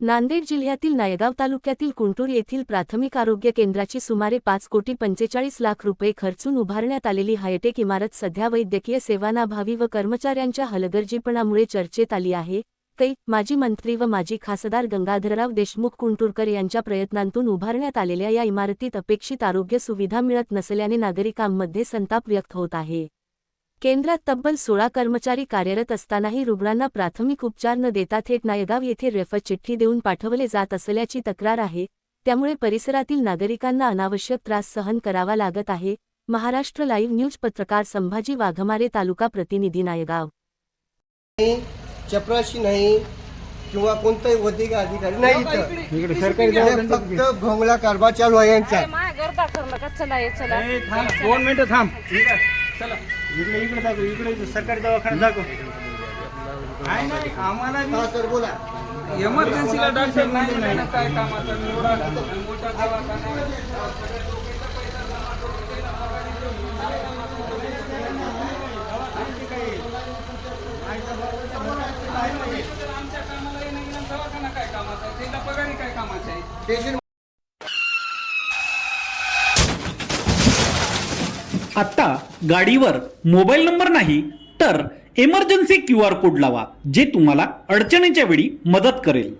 नांदेड जिल्ह्यातील नायगाव तालुक्यातील कुंटूर येथील प्राथमिक आरोग्य केंद्राची सुमारे 5,45,00,000 रुपये खर्चून उभारण्यात आलेली हायटेक इमारत सध्या वैद्यकीय सेवांनाभावी व कर्मचाऱ्यांच्या हलगर्जीपणामुळे चर्चेत आली आहे. माजी मंत्री व माजी खासदार गंगाधरराव देशमुख कुंटूरकर यांच्या प्रयत्नांतून उभारण्यात आलेल्या या इमारतीत अपेक्षित आरोग्य सुविधा मिळत नसल्याने नागरिकांमध्ये संताप व्यक्त होत आहे. केंद्रात तब्बल 16 कर्मचारी कार्यरत असतानाही रुग्णांना प्राथमिक उपचार न देता थेट नायगाव येथे रेफर चिठ्ठी देऊन पाठवले जात असल्याची तक्रार आहे. त्यामुळे परिसरातील नागरिकांना अनावश्यक त्रास सहन करावा लागत आहे. महाराष्ट्र लाईव्ह न्यूज पत्रकार संभाजी वाघमारे, तालुका प्रतिनिधी, नायगाव. चपराशी नाही किंवा कोणताही वैद्यकीय अधिकारी नाही, इकडे सरकारी फक्त भोंगला कारभार चालू आहे यांचा. 2 मिनिटं थांब. चला इकडे दाखव, इकडे सरकारी दवाखाना दाखव. नाही आम्हाला हा सर बोला. एमर्जन्सीला डॉक्टर नाही काय कामाचा मोठा दवाखाना. आमच्या कामाला येणं दवाखाना काय कामाचा आहे, त्याला पगारी काय कामाचा आहे. आता गाडीवर मोबाईल नंबर नाही तर इमर्जन्सी QR कोड लावा, जे तुम्हाला अडचणीच्या वेळी मदत करेल.